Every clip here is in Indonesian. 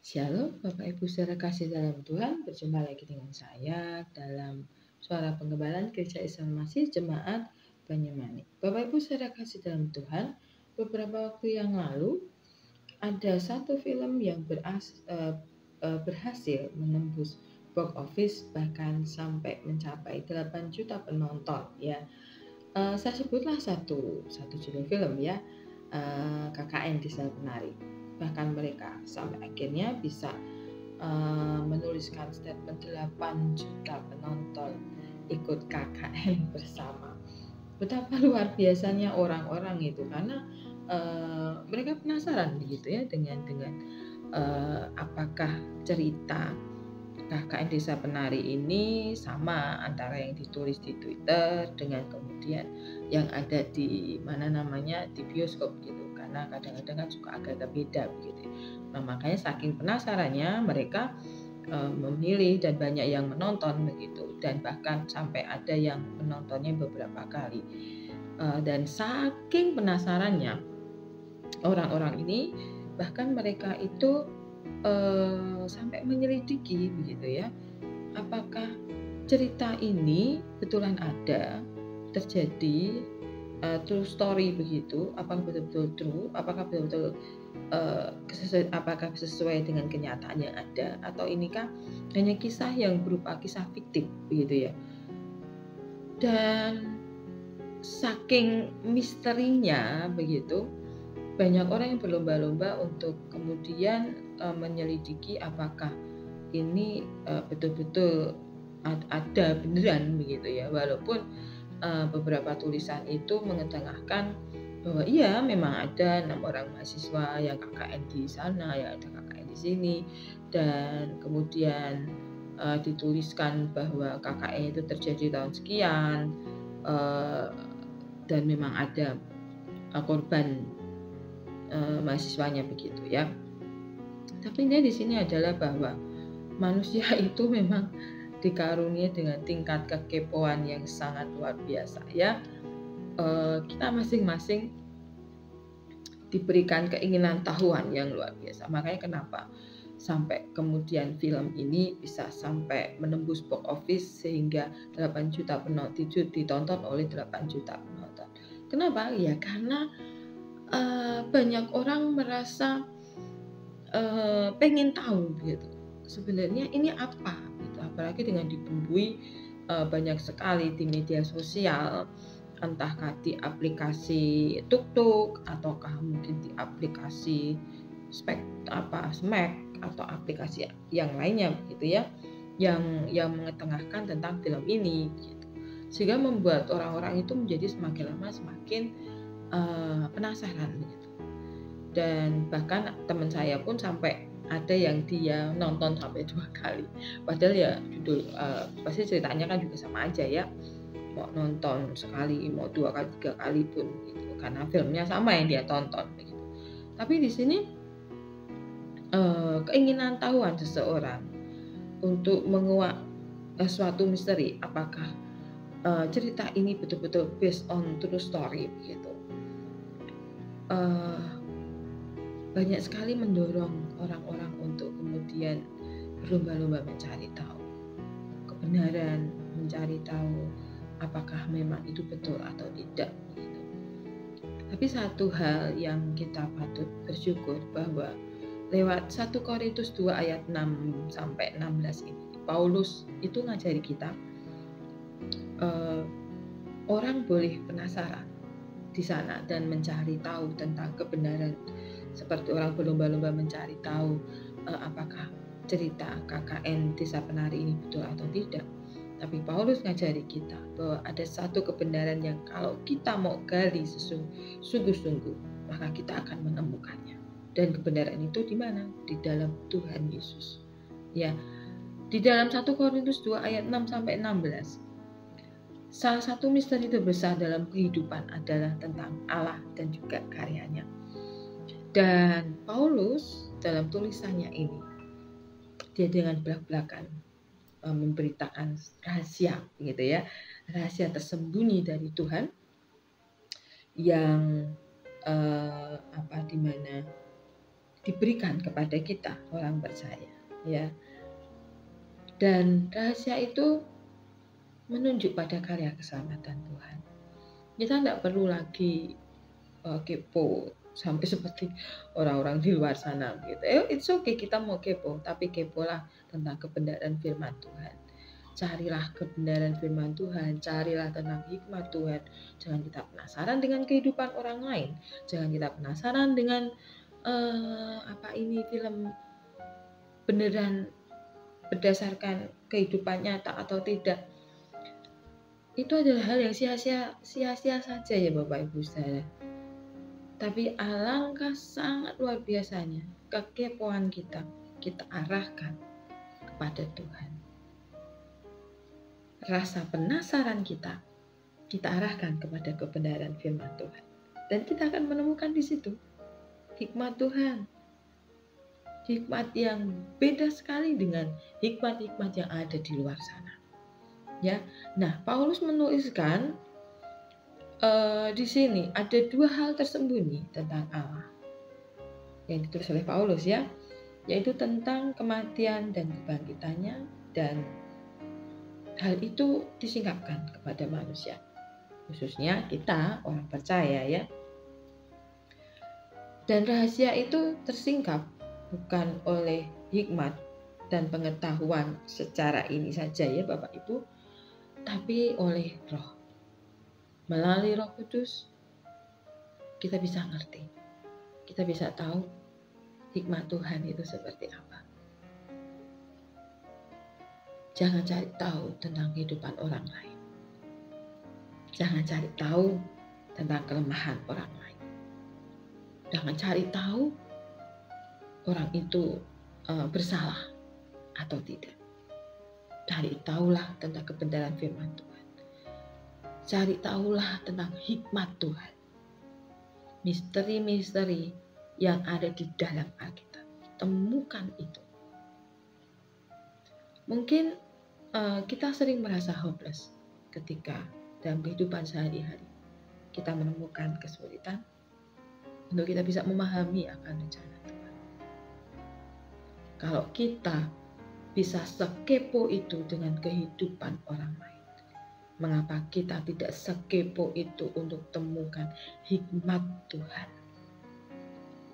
Shalom, Bapak Ibu saudara kasih dalam Tuhan, berjumpa lagi dengan saya dalam Suara Penggebalaan Gereja Islam Masih Jemaat Banyumanik. Bapak Ibu saudara kasih dalam Tuhan, beberapa waktu yang lalu ada satu film yang berhasil menembus box office bahkan sampai mencapai 8 juta penonton ya. Saya sebutlah satu judul film ya, KKN Desa Penari. Bahkan mereka sampai akhirnya bisa menuliskan statement 8 juta penonton ikut KKN bersama. Betapa luar biasanya orang-orang itu, karena mereka penasaran begitu ya dengan apakah cerita KKN Desa Penari ini sama antara yang ditulis di Twitter dengan kemudian yang ada di di bioskop gitu, karena kadang-kadang kan suka agak beda begitu. Nah, makanya saking penasarannya mereka memilih dan banyak yang menonton begitu, dan bahkan sampai ada yang menontonnya beberapa kali. Dan saking penasarannya orang-orang ini, bahkan mereka itu sampai menyelidiki begitu ya, apakah cerita ini betulan ada terjadi, true story begitu, apakah betul-betul true, apakah betul-betul apakah sesuai dengan kenyataan yang ada, atau inikah hanya kisah yang berupa kisah fiktif begitu ya. Dan saking misterinya begitu, banyak orang yang berlomba-lomba untuk kemudian menyelidiki apakah ini betul-betul ada beneran begitu ya, walaupun beberapa tulisan itu mengetengahkan bahwa iya memang ada 6 orang mahasiswa yang KKN di sana, ya ada KKN di sini, dan kemudian dituliskan bahwa KKN itu terjadi tahun sekian, dan memang ada korban mahasiswanya begitu ya. Tapi ini di sini adalah bahwa manusia itu memang dikaruniai dengan tingkat kekepoan yang sangat luar biasa ya. Kita masing-masing diberikan keinginan tahuan yang luar biasa. Makanya kenapa sampai kemudian film ini bisa sampai menembus box office sehingga 8 juta penonton ditonton oleh 8 juta penonton. Kenapa? Ya karena banyak orang merasa pengen tahu gitu, sebenarnya ini apa gitu, apalagi dengan dibumbui banyak sekali di media sosial, entahkah di aplikasi tuk-tuk ataukah mungkin di aplikasi Smack atau aplikasi yang lainnya begitu ya, yang mengetengahkan tentang film ini gitu. Sehingga membuat orang-orang itu menjadi semakin lama semakin penasaran gitu. Dan bahkan teman saya pun sampai ada yang dia nonton sampai 2 kali. Padahal ya judul pasti ceritanya kan juga sama aja ya. Mau nonton sekali, mau 2 kali, 3 kali pun gitu, karena filmnya sama yang dia tonton begitu. Tapi di sini keinginan tahuan seseorang untuk menguak suatu misteri, apakah cerita ini betul-betul based on true story begitu, banyak sekali mendorong orang-orang untuk kemudian berlomba-lomba mencari tahu kebenaran, mencari tahu apakah memang itu betul atau tidak begitu. Tapi satu hal yang kita patut bersyukur bahwa lewat 1 Korintus 2 ayat 6 sampai 16 ini, Paulus itu ngajari kita orang boleh penasaran di sana dan mencari tahu tentang kebenaran, seperti orang berlomba-lomba mencari tahu apakah cerita KKN Desa Penari ini betul atau tidak. Tapi Paulus ngajari kita bahwa ada satu kebenaran yang kalau kita mau gali sungguh-sungguh, maka kita akan menemukannya. Dan kebenaran itu di mana? Di dalam Tuhan Yesus. Ya, di dalam 1 Korintus 2 ayat 6 sampai 16. Salah satu misteri terbesar dalam kehidupan adalah tentang Allah dan juga karyanya. Dan Paulus dalam tulisannya ini, dia dengan belak-belakan memberitakan rahasia gitu ya, rahasia tersembunyi dari Tuhan yang di mana diberikan kepada kita orang percaya, ya. Dan rahasia itu menunjuk pada karya keselamatan Tuhan. Kita tidak perlu lagi kepo sampai seperti orang-orang di luar sana gitu. It's okay kita mau kepo, tapi kepolah tentang kebenaran firman Tuhan. Carilah kebenaran firman Tuhan, carilah tentang hikmat Tuhan. Jangan kita penasaran dengan kehidupan orang lain. Jangan kita penasaran dengan film beneran berdasarkan kehidupan nyata atau tidak. Itu adalah hal yang sia-sia saja ya Bapak Ibu saudara. Tapi alangkah sangat luar biasanya kekepoan kita arahkan kepada Tuhan. Rasa penasaran kita arahkan kepada kebenaran firman Tuhan. Dan kita akan menemukan di situ hikmat Tuhan. Hikmat yang beda sekali dengan hikmat-hikmat yang ada di luar sana. Ya. Nah, Paulus menuliskan di sini ada dua hal tersembunyi tentang Allah yang ditulis oleh Paulus, ya, yaitu tentang kematian dan kebangkitannya, dan hal itu disingkapkan kepada manusia, khususnya kita orang percaya, ya. Dan rahasia itu tersingkap bukan oleh hikmat dan pengetahuan secara ini saja ya Bapak Ibu, tapi oleh Roh. Melalui Roh Kudus kita bisa ngerti, kita bisa tahu hikmat Tuhan itu seperti apa. Jangan cari tahu tentang kehidupan orang lain. Jangan cari tahu tentang kelemahan orang lain. Jangan cari tahu orang itu bersalah atau tidak. Cari tahulah tentang kebenaran firman Tuhan. Cari tahulah tentang hikmat Tuhan. Misteri-misteri yang ada di dalam Alkitab. Temukan itu. Mungkin kita sering merasa hopeless ketika dalam kehidupan sehari-hari kita menemukan kesulitan untuk kita bisa memahami akan rencana Tuhan. Kalau kita bisa sekepo itu dengan kehidupan orang lain, mengapa kita tidak sekepo itu untuk temukan hikmat Tuhan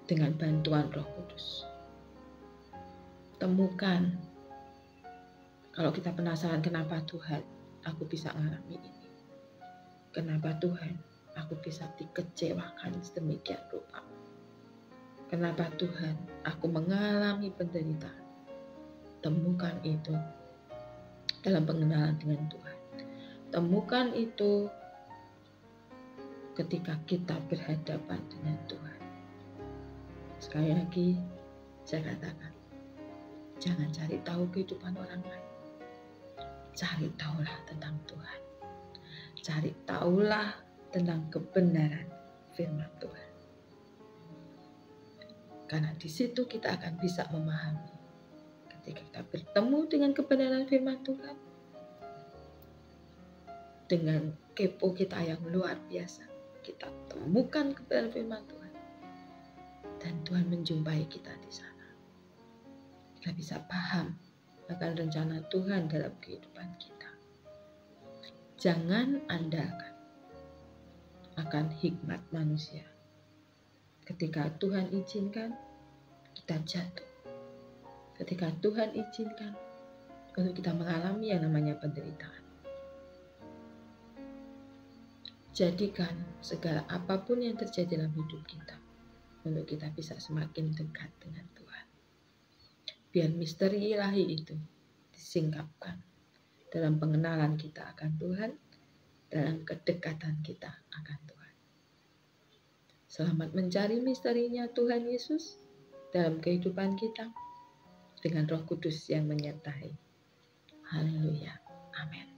dengan bantuan Roh Kudus? Temukan. Kalau kita penasaran kenapa Tuhan aku bisa mengalami ini, kenapa Tuhan aku bisa dikecewakan sedemikian rupa, kenapa Tuhan aku mengalami penderitaan, temukan itu dalam pengenalan dengan Tuhan. Temukan itu ketika kita berhadapan dengan Tuhan. Sekali lagi saya katakan, jangan cari tahu kehidupan orang lain. Cari tahulah tentang Tuhan. Cari tahulah tentang kebenaran firman Tuhan. Karena di situ kita akan bisa memahami. Ketika kita bertemu dengan kebenaran firman Tuhan, dengan kepo kita yang luar biasa, kita temukan kebenaran firman Tuhan. Dan Tuhan menjumpai kita di sana. Kita bisa paham akan rencana Tuhan dalam kehidupan kita. Jangan andalkan akan hikmat manusia. Ketika Tuhan izinkan, kita jatuh. Ketika Tuhan izinkan untuk kita mengalami yang namanya penderitaan. Jadikan segala apapun yang terjadi dalam hidup kita untuk kita bisa semakin dekat dengan Tuhan. Biar misteri ilahi itu disingkapkan dalam pengenalan kita akan Tuhan, dalam kedekatan kita akan Tuhan. Selamat mencari misterinya Tuhan Yesus dalam kehidupan kita dengan Roh Kudus yang menyertai. Haleluya. Amin.